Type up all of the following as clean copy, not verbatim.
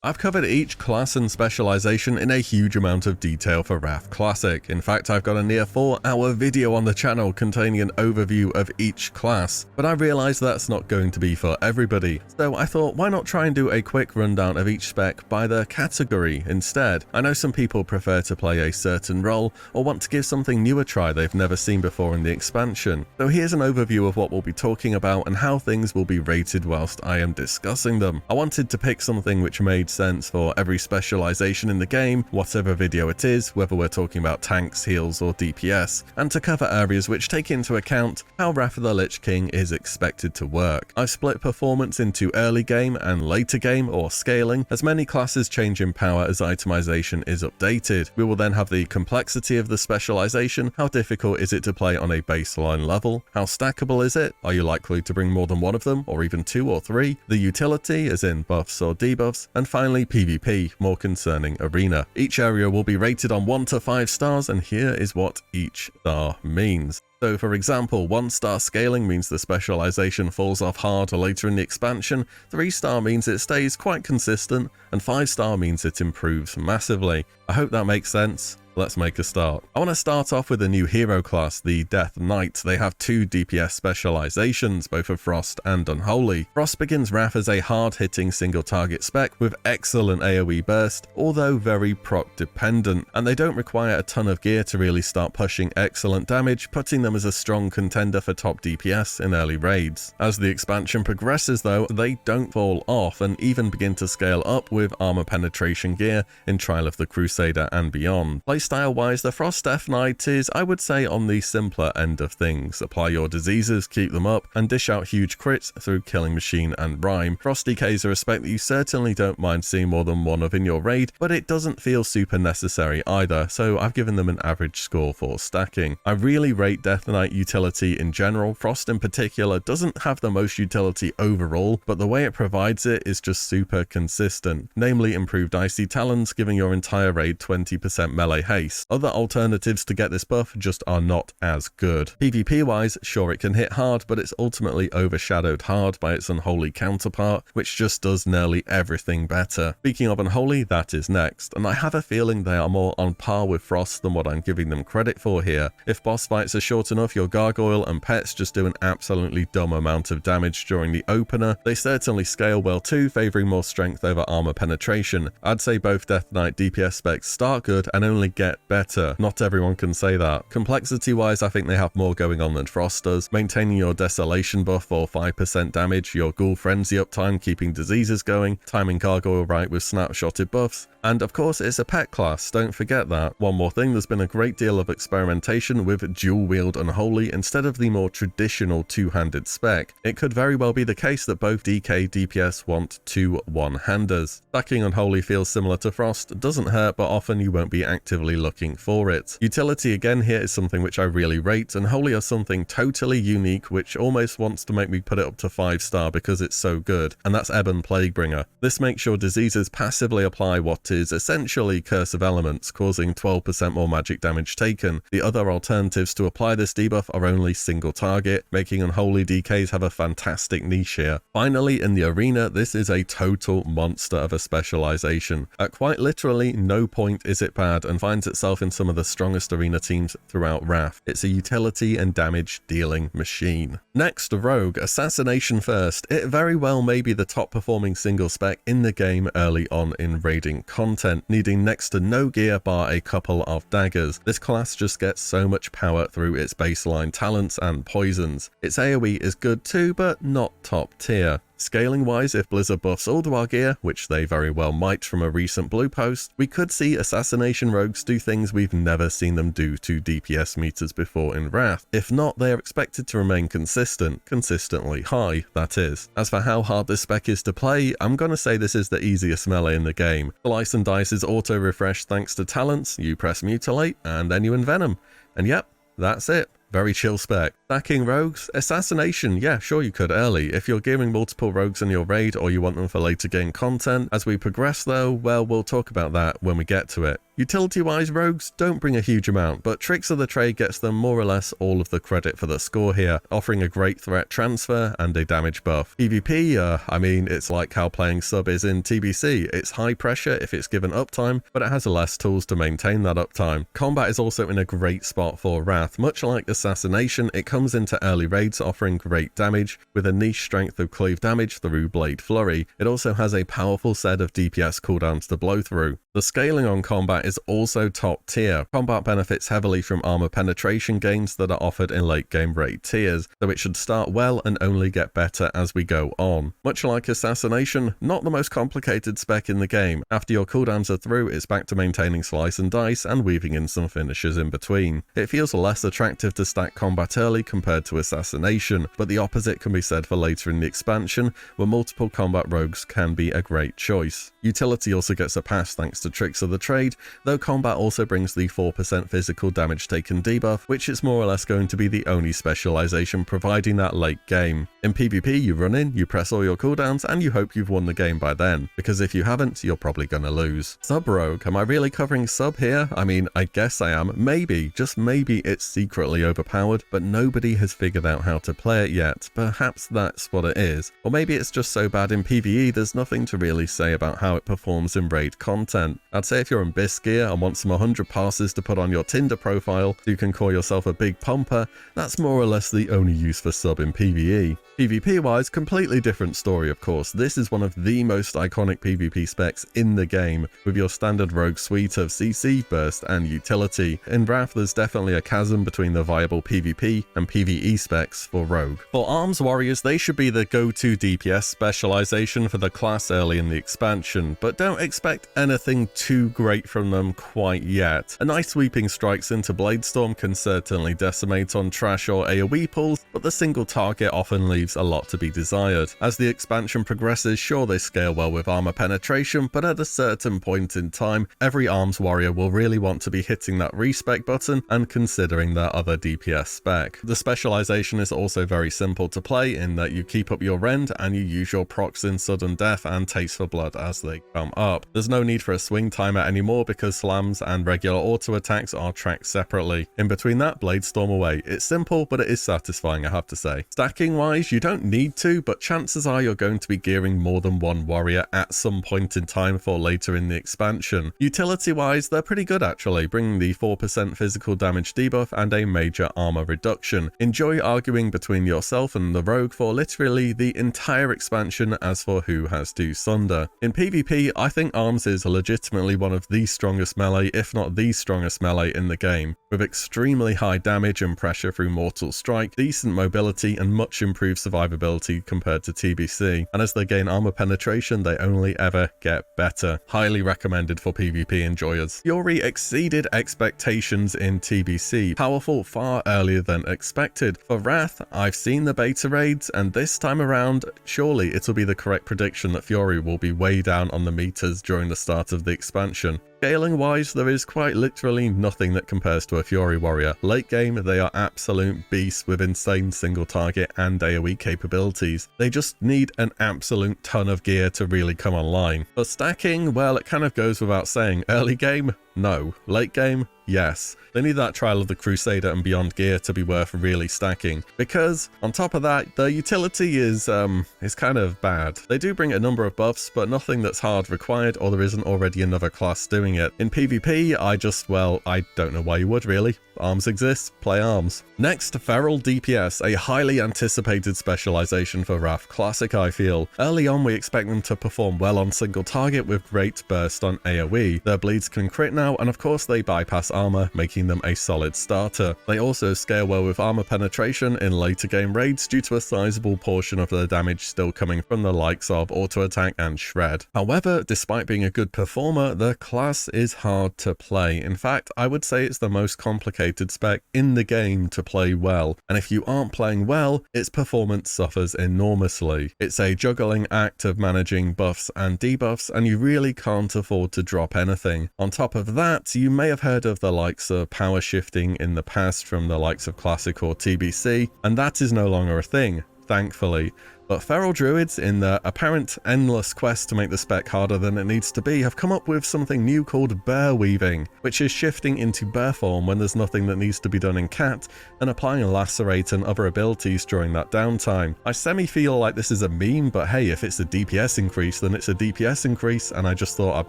I've covered each class and specialization in a huge amount of detail for WotLK Classic. In fact, I've got a near 4-hour video on the channel containing an overview of each class, but I realized that's not going to be for everybody. So I thought, why not try and do a quick rundown of each spec by the category instead? I know some people prefer to play a certain role or want to give something new a try they've never seen before in the expansion. So here's an overview of what we'll be talking about and how things will be rated whilst I am discussing them. I wanted to pick something which made sense for every specialization in the game, whatever video it is, whether we're talking about tanks, heals or DPS, and to cover areas which take into account how Wrath of the Lich King is expected to work. I've split performance into early game and later game or scaling, as many classes change in power as itemization is updated. We will then have the complexity of the specialization, how difficult is it to play on a baseline level, how stackable is it, are you likely to bring more than one of them or even 2 or 3, the utility as in buffs or debuffs, and finally PvP, more concerning arena. Each area will be rated on 1 to 5 stars, and here is what each star means. So for example, 1-star scaling means the specialization falls off hard later in the expansion, 3-star means it stays quite consistent, and 5-star means it improves massively. I hope that makes sense. Let's make a start. I want to start off with a new hero class, the Death Knight. They have 2 DPS specializations, both of Frost and Unholy. Frost begins Wrath as a hard-hitting single target spec with excellent AoE burst, although very proc dependent, and they don't require a ton of gear to really start pushing excellent damage, putting them as a strong contender for top DPS in early raids. As the expansion progresses though, they don't fall off and even begin to scale up with armor penetration gear in Trial of the Crusader and beyond. Playstyle wise, the Frost Death Knight is, I would say, on the simpler end of things. Apply your diseases, keep them up, and dish out huge crits through Killing Machine and Rhyme. Frost DKs are a spec that you certainly don't mind seeing more than one of in your raid, but it doesn't feel super necessary either, so I've given them an average score for stacking. I really rate Death Knight utility in general. Frost in particular doesn't have the most utility overall, but the way it provides it is just super consistent, namely improved Icy Talons, giving your entire raid 20% melee haste. Other alternatives to get this buff just are not as good. PvP wise, sure it can hit hard, but it's ultimately overshadowed hard by its Unholy counterpart, which just does nearly everything better. Speaking of Unholy, that is next, and I have a feeling they are more on par with Frost than what I'm giving them credit for here. If boss fights are short enough, your Gargoyle and pets just do an absolutely dumb amount of damage during the opener. They certainly scale well too, favouring more strength over armor penetration. I'd say both Death Knight DPS specs start good and only get better. Not everyone can say that. Complexity wise, I think they have more going on than Frost does. Maintaining your Desolation buff for 5% damage, your Ghoul Frenzy uptime keeping diseases going, timing Gargoyle right with snapshotted buffs, and of course it's a pet class, don't forget that. One more thing, there's been a great deal of experimentation with dual wield Unholy instead of the more traditional two-handed spec. It could very well be the case that both DK DPS want 2 one-handers. Stacking Unholy feels similar to Frost, doesn't hurt, but often you won't be actively looking for it. Utility again here is something which I really rate, and Unholy has something totally unique which almost wants to make me put it up to 5-star because it's so good, and that's Ebon Plaguebringer. This makes your diseases passively apply what is essentially Curse of Elements, causing 12% more magic damage taken. The other alternatives to apply this debuff are only single target, making Unholy DKs have a fantastic niche here. Finally, in the arena, this is a total monster of a specialization. At quite literally no point is it bad, and finds itself in some of the strongest arena teams throughout Wrath. It's a utility and damage dealing machine. Next, Rogue. Assassination first. It very well may be the top performing single spec in the game early on in raiding content, needing next to no gear bar a couple of daggers. This class just gets so much power through its baseline talents and poisons. Its AoE is good too, but not top tier. Scaling wise, if Blizzard buffs Ulduar gear, which they very well might from a recent blue post, we could see Assassination Rogues do things we've never seen them do to DPS meters before in Wrath. If not, they are expected to remain consistently high, that is. As for how hard this spec is to play, I'm gonna say this is the easiest melee in the game. Slice and Dice is auto refresh thanks to talents, you press Mutilate, and then you Envenom. And yep, that's it. Very chill spec. Stacking rogues? Assassination, yeah, sure you could early. If you're gearing multiple rogues in your raid or you want them for later game content. As we progress though, well, we'll talk about that when we get to it. Utility-wise, rogues don't bring a huge amount, but Tricks of the Trade gets them more or less all of the credit for the score here, offering a great threat transfer and a damage buff. PvP, I mean, it's like how playing sub is in TBC. It's high pressure if it's given uptime, but it has less tools to maintain that uptime. Combat is also in a great spot for Wrath. Much like Assassination, it comes into early raids offering great damage, with a niche strength of cleave damage through Blade Flurry. It also has a powerful set of DPS cooldowns to blow through. The scaling on combat is also top tier. Combat benefits heavily from armor penetration gains that are offered in late game raid tiers, though it should start well and only get better as we go on. Much like Assassination, not the most complicated spec in the game. After your cooldowns are through, it's back to maintaining slice and dice and weaving in some finishes in between. It feels less attractive to stack combat early compared to Assassination, but the opposite can be said for later in the expansion, where multiple combat rogues can be a great choice. Utility also gets a pass thanks to Tricks of the Trade, though combat also brings the 4% physical damage taken debuff, which is more or less going to be the only specialization providing that late game. In PvP, you run in, you press all your cooldowns, and you hope you've won the game by then, because if you haven't, you're probably gonna lose. Sub-Rogue, am I really covering sub here? I mean, I guess I am. Maybe, just maybe it's secretly overpowered, but nobody has figured out how to play it yet. Perhaps that's what it is. Or maybe it's just so bad in PvE there's nothing to really say about how it performs in raid content. I'd say if you're in Bisc gear and want some 100 passes to put on your Tinder profile so you can call yourself a big pumper, that's more or less the only use for sub in PvE. PvP wise, completely different story of course. This is one of the most iconic PvP specs in the game, with your standard rogue suite of CC, burst and utility. In Wrath there's definitely a chasm between the viable PvP and PvE specs for rogue. For arms warriors, they should be the go-to DPS specialization for the class early in the expansion, but don't expect anything too great from them quite yet. A nice sweeping strikes into Bladestorm can certainly decimate on trash or AoE pulls, but the single target often leaves a lot to be desired. As the expansion progresses, sure they scale well with armor penetration, but at a certain point in time, every arms warrior will really want to be hitting that respec button and considering their other DPS spec. The specialization is also very simple to play in that you keep up your rend and you use your procs in sudden death and taste for blood as they come up. There's no need for a swing timer anymore because slams and regular auto attacks are tracked separately. In between that, Bladestorm away. It's simple, but it is satisfying, I have to say. Stacking wise, you don't need to, but chances are you're going to be gearing more than one warrior at some point in time for later in the expansion. Utility wise, they're pretty good actually, bringing the 4% physical damage debuff and a major armor reduction. Enjoy arguing between yourself and the rogue for literally the entire expansion as for who has to sunder. In PvP, I think arms is legitimately one of the strongest melee, if not the strongest melee in the game, with extremely high damage and pressure through Mortal Strike, decent mobility and much improved survivability compared to TBC, and as they gain armor penetration they only ever get better. Highly recommended for PvP enjoyers. Fury exceeded expectations in TBC, powerful far earlier than expected. For Wrath, I've seen the beta raids, and this time around, surely it'll be the correct prediction that Fury will be way down on the meters during the start of the expansion. Scaling wise, there is quite literally nothing that compares to a Fury Warrior. Late game, they are absolute beasts with insane single target and AoE capabilities. They just need an absolute ton of gear to really come online. But stacking, well, it kind of goes without saying. Early game, no. Late game, yes. They need that Trial of the Crusader and beyond gear to be worth really stacking, because on top of that, the utility is kind of bad. They do bring a number of buffs, but nothing that's hard required or there isn't already another class doing it. In PvP, I don't know why you would really. Arms exists, play arms. Next, Feral DPS, a highly anticipated specialization for WotLK Classic I feel. Early on we expect them to perform well on single target with great burst on AoE. Their bleeds can crit now, and of course they bypass armor, making them a solid starter. They also scale well with armor penetration in later game raids due to a sizable portion of their damage still coming from the likes of auto attack and shred. However, despite being a good performer, the class is hard to play. In fact, I would say it's the most complicated spec in the game to play well, and if you aren't playing well, its performance suffers enormously. It's a juggling act of managing buffs and debuffs, and you really can't afford to drop anything. On top of that, you may have heard of the likes of power shifting in the past from the likes of Classic or TBC, and that is no longer a thing, thankfully. But Feral Druids, in their apparent endless quest to make the spec harder than it needs to be, have come up with something new called Bear Weaving, which is shifting into bear form when there's nothing that needs to be done in cat, and applying Lacerate and other abilities during that downtime. I semi-feel like this is a meme, but hey, if it's a DPS increase, then it's a DPS increase, and I just thought I'd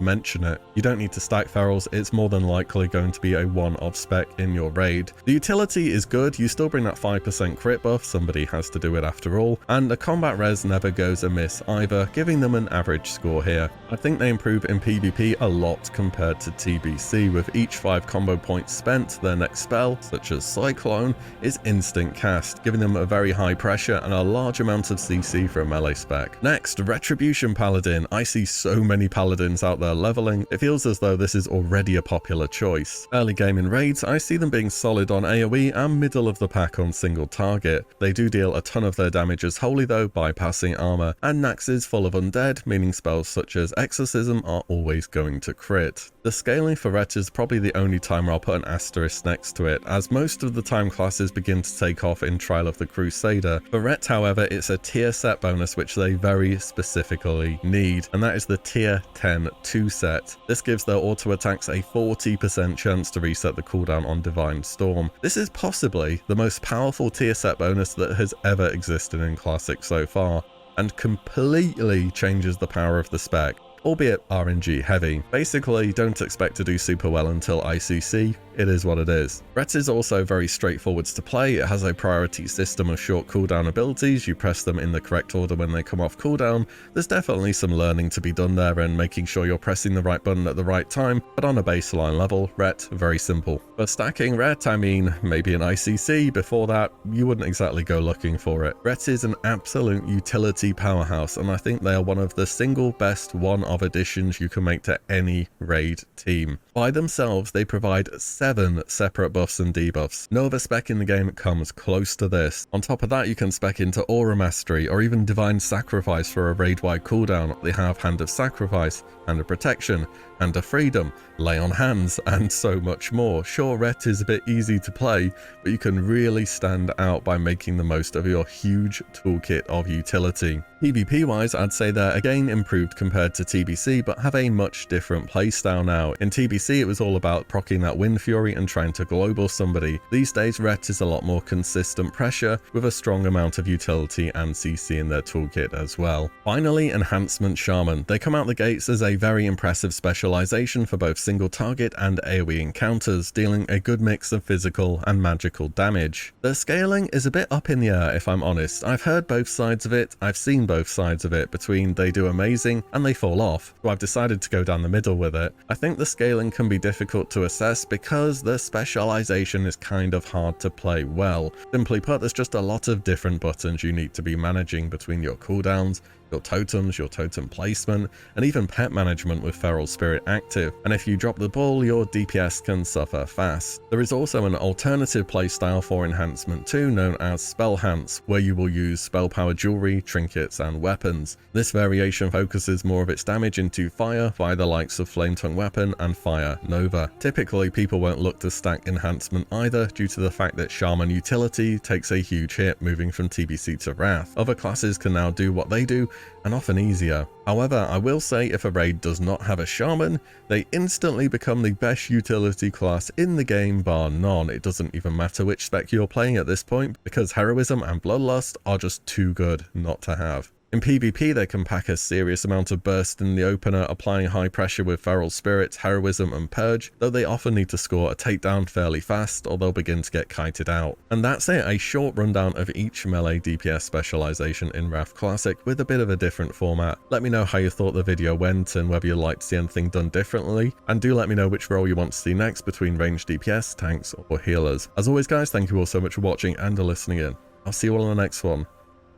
mention it. You don't need to stack Ferals, it's more than likely going to be a one-off spec in your raid. The utility is good, you still bring that 5% crit buff, somebody has to do it after all, and the combat res never goes amiss either, giving them an average score here. I think they improve in PvP a lot compared to TBC. With each 5 combo points spent, their next spell, such as Cyclone, is instant cast, giving them a very high pressure and a large amount of CC for a melee spec. Next, Retribution Paladin. I see so many paladins out there leveling, it feels as though this is already a popular choice. Early game in raids, I see them being solid on AoE and middle of the pack on single target. They do deal a ton of their damage as Holy though, bypassing armor, and Nax is full of undead, meaning spells such as Exorcism are always going to crit. The scaling for Ret is probably the only time where I'll put an asterisk next to it, as most of the time classes begin to take off in Trial of the Crusader. For Ret, however, it's a tier set bonus which they very specifically need, and that is the tier 10 2 set. This gives their auto attacks a 40% chance to reset the cooldown on Divine Storm. This is possibly the most powerful tier set bonus that has ever existed in Classic so far, and completely changes the power of the spec, albeit RNG heavy. Basically, don't expect to do super well until ICC. It is what it is. Ret is also very straightforward to play. It has a priority system of short cooldown abilities. You press them in the correct order when they come off cooldown. There's definitely some learning to be done there and making sure you're pressing the right button at the right time, but on a baseline level, Ret, very simple. For stacking Ret, I mean, maybe an ICC. Before that, you wouldn't exactly go looking for it. Ret is an absolute utility powerhouse, and I think they are one of the single best one-of additions you can make to any raid team. By themselves, they provide 7 separate buffs and debuffs. No other spec in the game comes close to this. On top of that, you can spec into Aura Mastery or even Divine Sacrifice for a raid-wide cooldown. They have Hand of Sacrifice, Hand of Protection, Hand of Freedom, Lay on Hands, and so much more. Sure, Ret is a bit easy to play, but you can really stand out by making the most of your huge toolkit of utility. PvP wise, I'd say they're again improved compared to TBC, but have a much different playstyle now. In TBC, it was all about proccing that Wind Fury and trying to global somebody. These days, Ret is a lot more consistent pressure with a strong amount of utility and CC in their toolkit as well. Finally, Enhancement Shaman. They come out the gates as a very impressive specialization for both single target and AoE encounters, dealing a good mix of physical and magical damage. Their scaling is a bit up in the air if I'm honest. I've heard both sides of it, I've seen both sides of it, between they do amazing and they fall off, so I've decided to go down the middle with it. I think the scaling can be difficult to assess because the specialization is kind of hard to play well. Simply put, there's just a lot of different buttons you need to be managing between your cooldowns, your totems, your totem placement, and even pet management with Feral Spirit active, and if you drop the ball, your DPS can suffer fast. There is also an alternative playstyle for Enhancement 2 known as Spellhance, where you will use spell power jewelry, trinkets, and weapons. This variation focuses more of its damage into fire via the likes of Flame Tongue Weapon and Fire Nova. Typically, people won't look to stack Enhancement either due to the fact that Shaman utility takes a huge hit moving from TBC to Wrath. Other classes can now do what they do, and often easier. However, I will say if a raid does not have a Shaman, they instantly become the best utility class in the game bar none. It doesn't even matter which spec you're playing at this point, because Heroism and Bloodlust are just too good not to have. In PvP, they can pack a serious amount of burst in the opener, applying high pressure with Feral Spirit, Heroism, and Purge, though they often need to score a takedown fairly fast or they'll begin to get kited out. And that's it, a short rundown of each melee DPS specialization in Wrath Classic with a bit of a different format. Let me know how you thought the video went and whether you'd like to see anything done differently, and do let me know which role you want to see next between ranged DPS, tanks, or healers. As always guys, thank you all so much for watching and listening in. I'll see you all on the next one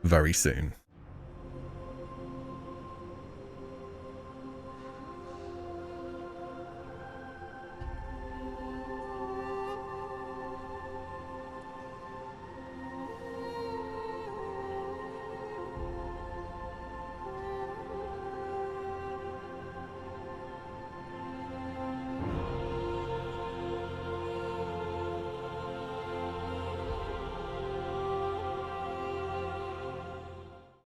very soon.